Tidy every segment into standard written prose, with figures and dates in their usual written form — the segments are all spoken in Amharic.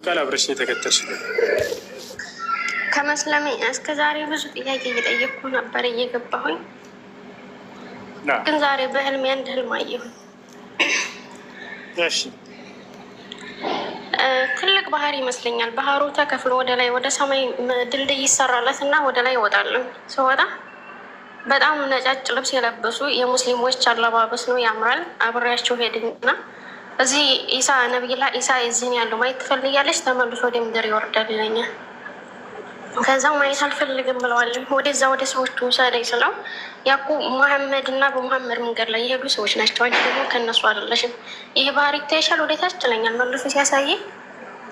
ቃል አብረሽ የተከተልሽ ከመስለሜ እስከ ዛሬ ብዙ ጥያቄ እየጠየቅኩ ነበር እየገባሁኝ፣ ግን ዛሬ በህልሜ አንድ ህልም አየሁኝ። እሺ፣ ትልቅ ባህር ይመስለኛል። ባህሩ ተከፍሎ ወደ ላይ ወደ ሰማይ ድልድይ ይሰራለት እና ወደ ላይ ይወጣሉ። ስወጣ በጣም ነጫጭ ልብስ የለበሱ የሙስሊሞች አለባበስ ነው፣ ያምራል። አብሬያቸው ሄድና እዚህ ኢሳ ነቢይላ ኢሳ እዚህን ያለው ማየት ትፈልጊያለሽ? ተመልሶ ወደ ምድር ይወርዳል ይለኛል። ከዛ ማየት አልፈልግም ብለዋለሁ። ወደዛ ወደ ሰዎቹ ውሰደኝ ስለው ያኩ መሐመድ እና በመሐመድ መንገድ ላይ የሄዱ ሰዎች ናቸው፣ አንቺ ደግሞ ከእነሱ አይደለሽም። ይህ ባህር ይታይሻል ወደ ታች ይለኛል። መልሶ ሲያሳይ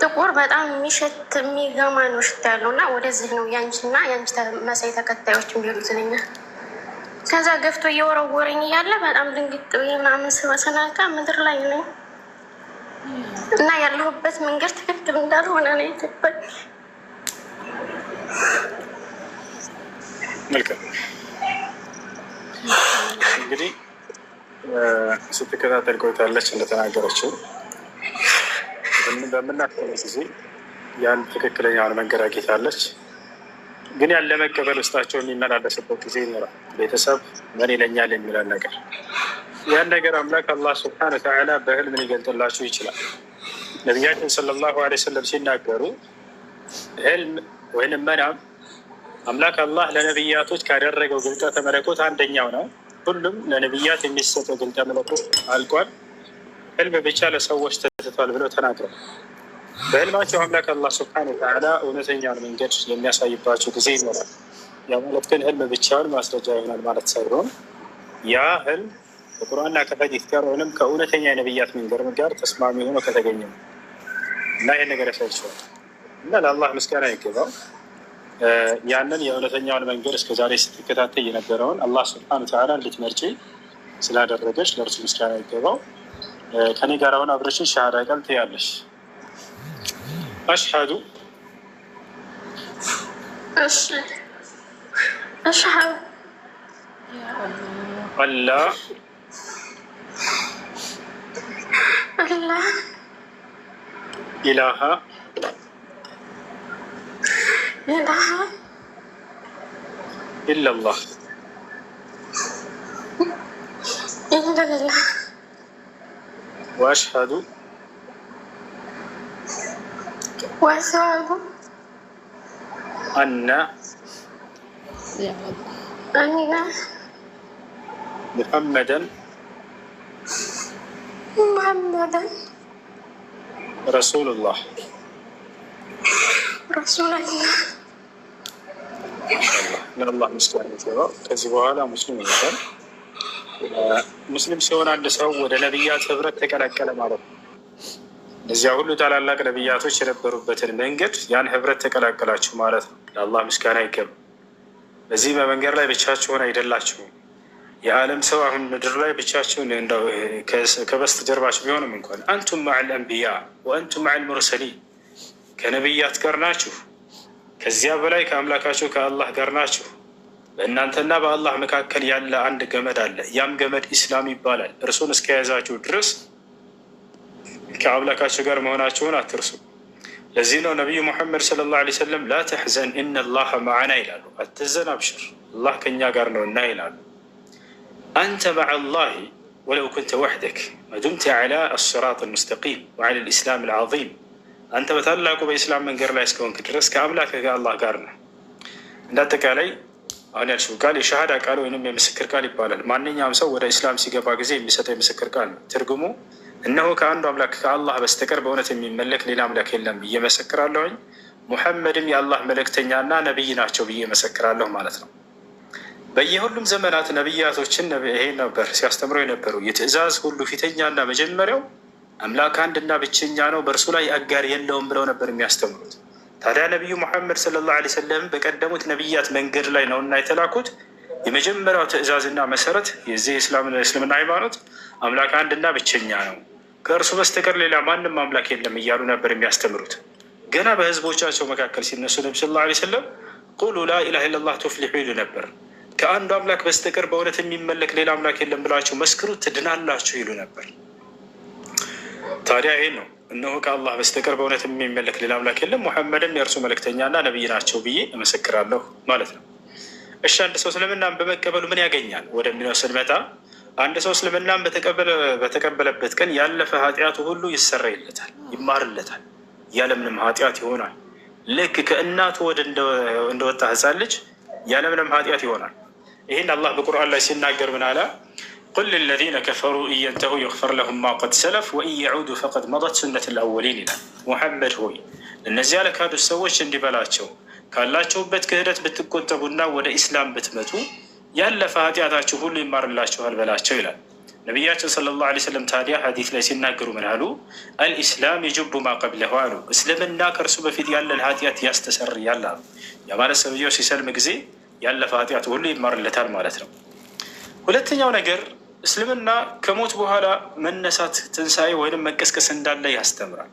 ጥቁር በጣም የሚሸት የሚገማ ነው ሽታ ያለው እና ወደዚህ ነው ያንቺና የአንቺ መሳይ ተከታዮች የሚሄዱት ይለኛል። ከዛ ገፍቶ እየወረወረኝ እያለ በጣም ድንግጥ ብዬ ምናምን ስነቃ ምድር ላይ ነኝ እና ያለሁበት መንገድ ትክክል እንዳልሆነ ነው የገባኝ። መልካም እንግዲህ ስትከታተል ቆይታለች። እንደተናገረችው በምናስበው ጊዜ ያን ትክክለኛውን መንገድ አግኝታለች። ግን ያን ለመቀበል ውስጣቸው የሚመላለስበት ጊዜ ይኖራል። ቤተሰብ ምን ይለኛል የሚለን ነገር፣ ያን ነገር አምላክ አላህ ስብሐነ ወተዓላ በህልም ሊገልጥላችሁ ይችላል። ነቢያችን ሰለላሁ ዐለይሂ ወሰለም ሲናገሩ ህልም ወይንም መናም አምላክ አላህ ለነቢያቶች ካደረገው ግልጠተ መለኮት አንደኛው ነው። ሁሉም ለነቢያት የሚሰጠው ግልጠተ መለኮት አልቋል። ህልም ብቻ ለሰዎች ተትቷል ብለው ተናግረው በህልማቸው አምላክ አላህ ስብሐነ ወተዓላ እውነተኛውን መንገድ የሚያሳይባቸው ጊዜ ይኖራል። ያ ማለት ግን ህልም ብቻውን ማስረጃ ይሆናል ማለት ሳይሆን ያ ህልም ከቁርአንና ከሐዲስ ጋር ወይም ከእውነተኛ የነቢያት መንገድ ጋር ተስማሚ ሆኖ ከተገኘ ነው እና ይህን ነገር ያሳይቸዋል እና ለአላህ ምስጋና ይገባው። ያንን የእውነተኛውን መንገድ እስከዛሬ ስትከታተል የነበረውን አላህ ስብሐነ ወተዓላ እንድትመርጪ ስላደረገች ለእርሱ ምስጋና ይገባው። ከኔ ጋር አሁን አብረሽን ሻሃዳ ቃል ትያለሽ። አሽሀዱ አላ ኢላሃ ኢለላህ ወአሽሀዱ አነ ሙሐመደን ረሱሉላህ። ለአላህ ምስጋና ይገባው። ከዚህ በኋላ ሙስሊም ይሆናል። ሙስሊም ሲሆን አንድ ሰው ወደ ነቢያት ህብረት ተቀላቀለ ማለት ነው። እዚያ ሁሉ ታላላቅ ነቢያቶች የነበሩበትን መንገድ ያን ህብረት ተቀላቀላችሁ ማለት ነው። ለአላህ ምስጋና ይገባው። በዚህ በመንገድ ላይ ብቻችሁን አይደላችሁም። የዓለም ሰው አሁን ምድር ላይ ብቻችሁን እንደው ከበስተጀርባችሁ ቢሆንም እንኳን አንቱም መዐል አንቢያ ወአንቱም መዐል ሙርሰሊን፣ ከነቢያት ጋር ናችሁ። ከዚያ በላይ ከአምላካችሁ ከአላህ ጋር ናችሁ። በእናንተና በአላህ መካከል ያለ አንድ ገመድ አለ። ያም ገመድ ኢስላም ይባላል። እርሱን እስከያዛችሁ ድረስ ከአምላካችሁ ጋር መሆናችሁን አትርሱ። ለዚህ ነው ነቢዩ ሙሐመድ ሰለላሁ ዐለይሂ ወሰለም ላ ተሕዘን ኢነላሀ መዐና ይላሉ። አትዘን፣ አብሽር፣ አላህ ከእኛ ጋር ነው እና ይላሉ። አንተ መዐላሂ ወለው ኩንተ ወሕደክ መዱምተ ዐላ አስሲራጥ አልሙስተቂም ወዐላ አልኢስላም አልዓዚም። አንተ በታላቁ በኢስላም መንገድ ላይ እስከሆንክ ድረስ ከአምላክ ከአላህ ጋር ነው። እንደ አጠቃላይ አሁን ያልሽው ቃል የሻሃዳ ቃል ወይም የምስክር ቃል ይባላል። ማንኛውም ሰው ወደ ኢስላም ሲገባ ጊዜ የሚሰጠው የምስክር ቃል ነው። ትርጉሙ እነሆ ከአንዱ አምላክ ከአላህ በስተቀር በእውነት የሚመለክ ሌላ አምላክ የለም ብዬ መሰክራለሁኝ፣ ሙሐመድም የአላህ መልእክተኛና ነቢይ ናቸው ብዬ መሰክራለሁ ማለት ነው። በየሁሉም ዘመናት ነቢያቶችን ይሄ ነበር ሲያስተምረው የነበሩ። የትእዛዝ ሁሉ ፊተኛና መጀመሪያው አምላክ አንድና ብቸኛ ነው፣ በእርሱ ላይ አጋር የለውም ብለው ነበር የሚያስተምሩት። ታዲያ ነቢዩ ሙሐመድ ሰለላሁ ዐለይሂ ወሰለም በቀደሙት ነቢያት መንገድ ላይ ነውና የተላኩት። የመጀመሪያው ትእዛዝና መሰረት የዚህ እስልምና ሃይማኖት አምላክ አንድና ብቸኛ ነው፣ ከእርሱ በስተቀር ሌላ ማንም አምላክ የለም እያሉ ነበር የሚያስተምሩት። ገና በህዝቦቻቸው መካከል ሲነሱ ነቢ ሰለላሁ ዐለይሂ ወሰለም ቁሉ ላኢላሃ ኢለላህ ቱፍሊሑ ይሉ ነበር። ከአንዱ አምላክ በስተቀር በእውነት የሚመለክ ሌላ አምላክ የለም ብላችሁ መስክሩ ትድናላችሁ ይሉ ነበር። ታዲያ ይሄን ነው እነሆ ከአላህ በስተቀር በእውነት የሚመለክ ሌላ አምላክ የለም፣ ሙሐመድም የእርሱ መልእክተኛና ነቢይ ናቸው ብዬ እመሰክራለሁ ማለት ነው። እሺ አንድ ሰው እስልምናን በመቀበሉ ምን ያገኛል ወደሚለው ስንመጣ አንድ ሰው እስልምናን በተቀበለበት ቀን ያለፈ ኃጢአቱ ሁሉ ይሰረይለታል፣ ይማርለታል፣ ያለምንም ኃጢአት ይሆናል። ልክ ከእናቱ ወደ እንደወጣ ህፃን ልጅ ያለምንም ኃጢአት ይሆናል። ይህን አላህ በቁርአን ላይ ሲናገር ምን አለ? ቁል ለዚነ ከፈሩ ኢየንተሁ ይግፈር ለሁም ማ ቀድ ሰለፍ ወኢን የዑዱ ፈቀድ መضት ሱነት ልአወሊን ይላል። ሙሐመድ ሆይ እነዚያ ለካዱት ሰዎች እንዲበላቸው ካላቸውበት ክህደት ብትቆጠቡና ወደ ኢስላም ብትመጡ ያለፈ ኃጢአታችሁ ሁሉ ይማርላችኋል በላቸው ይላል። ነቢያችን ሰለላሁ ዐለይሂ ወሰለም ታዲያ ሐዲስ ላይ ሲናገሩ ምን አሉ? አልኢስላም የጅቡ ማ ቀብለሁ አሉ። እስልምና ከእርሱ በፊት ያለን ኃጢአት ያስተሰርያል አሉ። ያ ማለት ሰውየው ሲሰልም ጊዜ ያለፈ ኃጢአቱ ሁሉ ይማርለታል ማለት ነው። ሁለተኛው ነገር እስልምና ከሞት በኋላ መነሳት፣ ትንሣኤ ወይም መቀስቀስ እንዳለ ያስተምራል።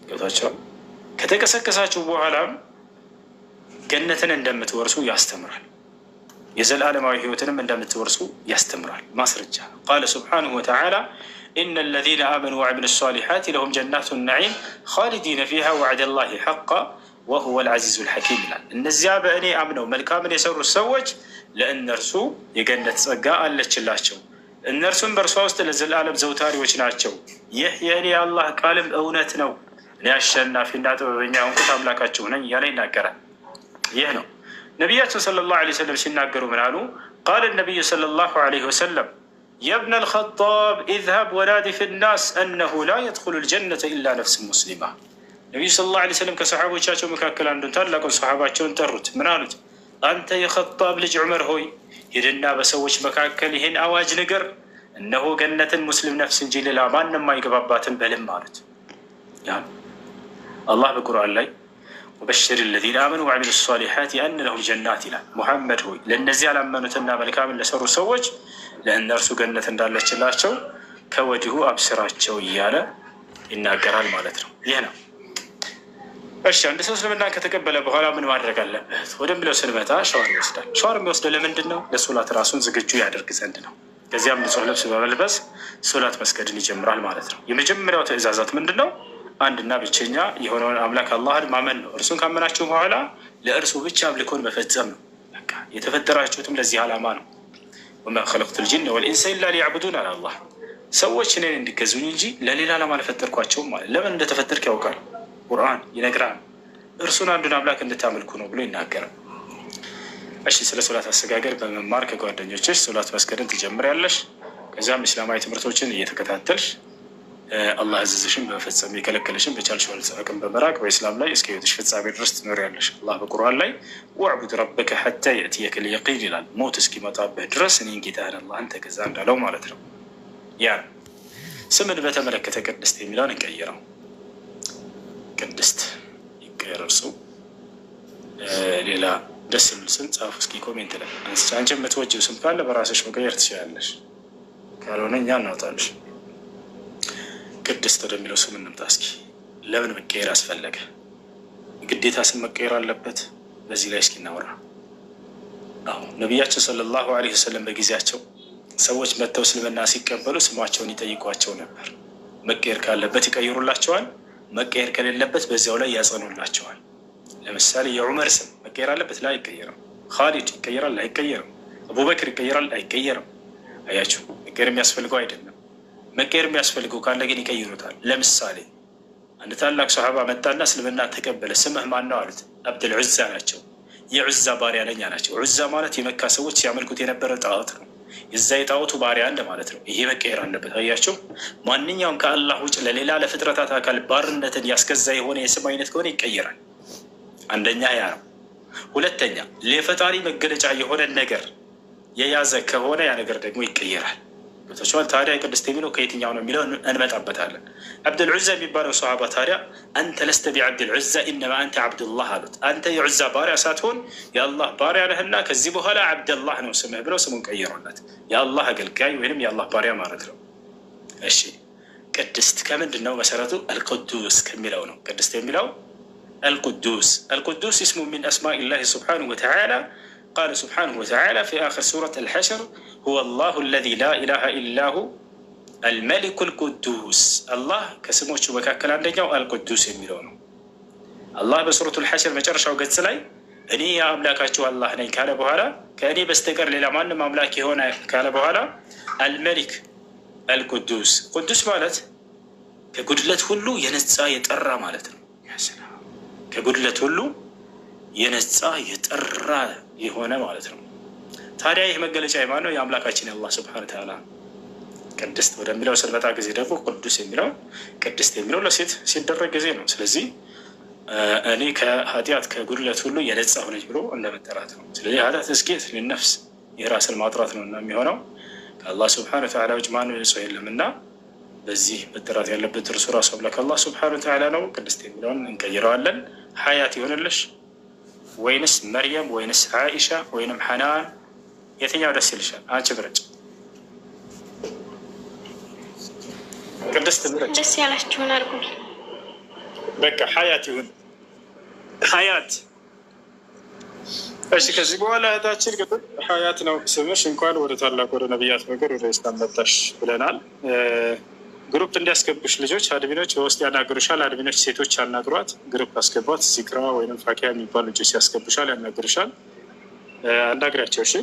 ገብቷቸዋል። ከተቀሰቀሳችሁ በኋላም ገነትን እንደምትወርሱ ያስተምራል። የዘላለማዊ ህይወትንም እንደምትወርሱ ያስተምራል። ማስረጃ ቃለ ሱብሓነሁ ወተዓላ ኢነ ለዚነ አመኑ ወዐሚሉ ሷሊሓት ለሁም ጀናቱ ነዒም ኻሊዲነ ፊሃ ወዐደ ላሂ ሐቃ ወሁወ ልዐዚዙ ልሐኪም ይላል። እነዚያ በእኔ አምነው መልካምን የሰሩት ሰዎች ለእነርሱ የገነት ጸጋ አለችላቸው፣ እነርሱም በእርሷ ውስጥ ለዘላለም ዘውታሪዎች ናቸው። ይህ የእኔ የአላህ ቃልም እውነት ነው፣ እኔ አሸናፊና ጥበበኛ የሆንኩት አምላካችሁ ነኝ እያለ ይናገራል። ይህ ነው ነቢያችን ሰለላሁ ዐለይሂ ወሰለም ሲናገሩ ምን አሉ? ቃለ ነቢዩ ሰለላሁ ዐለይሂ ወሰለም የብነ ልኸጣብ ኢዝሀብ ወናዲ ፊ ናስ አነሁ ላ የድኹሉ ልጀነተ ኢላ ነፍስ ሙስሊማ። ነቢዩ ሰለላሁ ዐለይሂ ወሰለም ከሰሓቦቻቸው መካከል አንዱን ታላቁን ሰሓባቸውን ጠሩት። ምን አሉት? አንተ የኸጣብ ልጅ ዑመር ሆይ ሂድና በሰዎች መካከል ይህን አዋጅ ንገር፣ እነሆ ገነትን ሙስሊም ነፍስ እንጂ ሌላ ማንም አይገባባትም በልም አሉት። አላህ በቁርአን ላይ ወበሽር ለዚነ አመኑ ወዐሚሉ ሷሊሓት አነ ለሁም ጀናት ይላል። ሙሐመድ ሆይ ለእነዚህ ያላመኑትና መልካምን ለሰሩ ሰዎች ለእነርሱ ገነት እንዳለችላቸው ከወዲሁ አብስራቸው እያለ ይናገራል ማለት ነው። ይህ ነው። እሺ አንድ ሰው እስልምናን ከተቀበለ በኋላ ምን ማድረግ አለበት ወደሚለው ስንመጣ ሻወር ይወስዳል። ሻወር የሚወስደው ለምንድን ነው? ለሶላት ራሱን ዝግጁ ያደርግ ዘንድ ነው። ከዚያም ንጹህ ልብስ በመልበስ ሶላት መስገድን ይጀምራል ማለት ነው። የመጀመሪያው ትእዛዛት ምንድን ነው? አንድና ብቸኛ የሆነውን አምላክ አላህን ማመን ነው። እርሱን ካመናችሁ በኋላ ለእርሱ ብቻ አምልኮን መፈጸም ነው። የተፈጠራችሁትም ለዚህ ዓላማ ነው። ወማ ኸለቅቱል ጂነ ወልኢንሰ ኢላ ሊያዕቡዱን አለ አላህ። ሰዎች እኔን እንዲገዙኝ እንጂ ለሌላ ዓላማ አልፈጠርኳቸውም ማለት። ለምን እንደተፈጠርክ ያውቃል፣ ቁርአን ይነግራል። እርሱን አንዱን አምላክ እንድታመልኩ ነው ብሎ ይናገራል። እሺ ስለ ሶላት አሰጋገድ በመማር ከጓደኞችሽ ሶላት መስገድን ትጀምሪያለሽ። ከዚያም እስላማዊ ትምህርቶችን እየተከታተልሽ አላህ ያዘዘሽን በመፈጸም የከለከለሽን በቻልሽው አቅም በመራቅ በኢስላም ላይ እስከ ህይወትሽ ፍጻሜ ድረስ ትኖሪያለሽ። አላህ በቁርአን ላይ ወዕቡድ ረበከ ሐታ የእትየከል የቂን ይላል። ሞት እስኪመጣብህ ድረስ እኔን ጌታህን አላህን ተገዛ እንዳለው ማለት ነው። ያ ስምን በተመለከተ ቅድስት የሚለውን እንቀይረው። ቅድስት ይቀየር። እርሱ ሌላ ደስ የሚል ስም ጻፉ እስኪ ኮሜንት ላይ። አንቺ የምትወጂው ስም ካለ በራስሽ መቀየር ትችላለሽ፣ ካልሆነ እኛ እናውጣልሽ። ቅድስት ወደሚለው ስም እንምጣ እስኪ። ለምን መቀየር አስፈለገ? ግዴታ ስም መቀየር አለበት? በዚህ ላይ እስኪ እናወራ። አሁን ነቢያችን ሰለላሁ ዐለይሂ ወሰለም በጊዜያቸው ሰዎች መጥተው እስልምና ሲቀበሉ ስማቸውን ይጠይቋቸው ነበር። መቀየር ካለበት ይቀይሩላቸዋል፣ መቀየር ከሌለበት በዚያው ላይ ያጸኑላቸዋል። ለምሳሌ የዑመር ስም መቀየር አለበት? ላይ አይቀየርም። ኻሊድ ይቀየራል? አይቀየርም። አቡበክር ይቀየራል? አይቀየርም። አያችሁ፣ መቀየር የሚያስፈልገው አይደለም። መቀየር የሚያስፈልገው ካለ ግን ይቀይሩታል። ለምሳሌ አንድ ታላቅ ሰሃባ መጣና እስልምና ተቀበለ። ስምህ ማን ነው አሉት። አብዱል ዑዛ ናቸው። የዑዛ ባሪያ ነኝ አላቸው። ዑዛ ማለት የመካ ሰዎች ሲያመልኩት የነበረ ጣዖት ነው። የዛ የጣዖቱ ባሪያ እንደ ማለት ነው። ይሄ መቀየር አለበት። አያቸው፣ ማንኛውም ከአላህ ውጭ ለሌላ ለፍጥረታት አካል ባርነትን ያስገዛ የሆነ የስም አይነት ከሆነ ይቀየራል። አንደኛ ያ ነው። ሁለተኛ ለፈጣሪ መገለጫ የሆነ ነገር የያዘ ከሆነ ያ ነገር ደግሞ ይቀየራል። ተቻለ ታዲያ ቅድስት የሚለው ከየትኛው ነው የሚለው እንመጣበታለን። አብዱል ዑዛ የሚባለው ሰሃባ ታዲያ አንተ ለስተ ቢዐብዱል ዑዛ ኢነማ አንተ አብዱላህ አሉት። አንተ የዑዛ ባሪያ ሳትሆን የአላህ ባሪያ ነህና ከዚህ በኋላ አብደላህ ነው ስምህ ብለው ስሙን ቀየሩለት። የአላህ አገልጋይ ወይንም የአላህ ባሪያ ማለት ነው። እሺ ቅድስት ከምንድን ነው መሰረቱ? አልቁዱስ ከሚለው ነው። ቅድስት የሚለው አልቁዱስ እስሙ ሚን አስማኢላሂ ሱብሓነሁ ወተዓላ ቃለ ሱብሓነሁ ወተዓላ ፊ አኺር ሱረት አልሐሽር ሁወ አላሁ አለዚ ላ ኢላሃ ኢላ ሁ አልመሊኩ ልቁዱስ አላህ ከስሞቹ መካከል አንደኛው አልቁዱስ የሚለው ነው። አላህ በሱረቱል ሐሽር መጨረሻው ገጽ ላይ እኔ የአምላካችሁ አላህ ነኝ ካለ በኋላ ከእኔ በስተቀር ሌላ ማንም አምላክ የሆነ ካለ በኋላ አልመሊክ አልቁዱስ፣ ቅዱስ ማለት ከጉድለት ሁሉ የነጻ የጠራ ማለት ነው። ከጉድለት ሁሉ የነጻ የጠራ የሆነ ማለት ነው። ታዲያ ይህ መገለጫ የማን ነው? የአምላካችን የአላህ ስብሐነ ወተዓላ። ቅድስት ወደሚለው ስንመጣ ጊዜ ደግሞ ቅዱስ የሚለው ቅድስት የሚለው ለሴት ሲደረግ ጊዜ ነው። ስለዚህ እኔ ከኃጢአት ከጉድለት ሁሉ የነጻ ሆነች ብሎ እንደመጠራት ነው። ስለዚህ ኃጢአት እስጌት ነፍስ የራስን ማጥራት ነው እና የሚሆነው ከአላህ ስብሐነ ወተዓላ ውጭ ማንም ሰው የለም እና በዚህ መጠራት ያለበት እርሱ ራሱ አምላክ አላህ ስብሐነ ወተዓላ ነው። ቅድስት የሚለውን እንቀይረዋለን። ሀያት ይሆንልሽ ወይንስ መርየም ወይንስ ዓኢሻ ወይንም ሐናን የትኛው ደስ ይልሻል? አንቺ ምረጭ። ቅድስት ምረጭ። ደስ ያላችሁን አድርጉ። በቃ ሀያት ይሁን ሀያት። እሺ ከዚህ በኋላ እህታችን ቅድም ሀያት ነው ስምሽ። እንኳን ወደ ታላቅ ወደ ነቢያት ምክር ወደ ኢስላም መጣሽ ብለናል። ግሩፕ እንዲያስገቡሽ ልጆች አድሚኖች በውስጥ ያናግሩሻል። አድሚኖች ሴቶች ያናግሯት፣ ግሩፕ አስገቧት። ዚክራ ወይም ፋኪያ የሚባሉ ልጆች ያስገቡሻል፣ ያናግሩሻል። አናግሪያቸው። እሺ።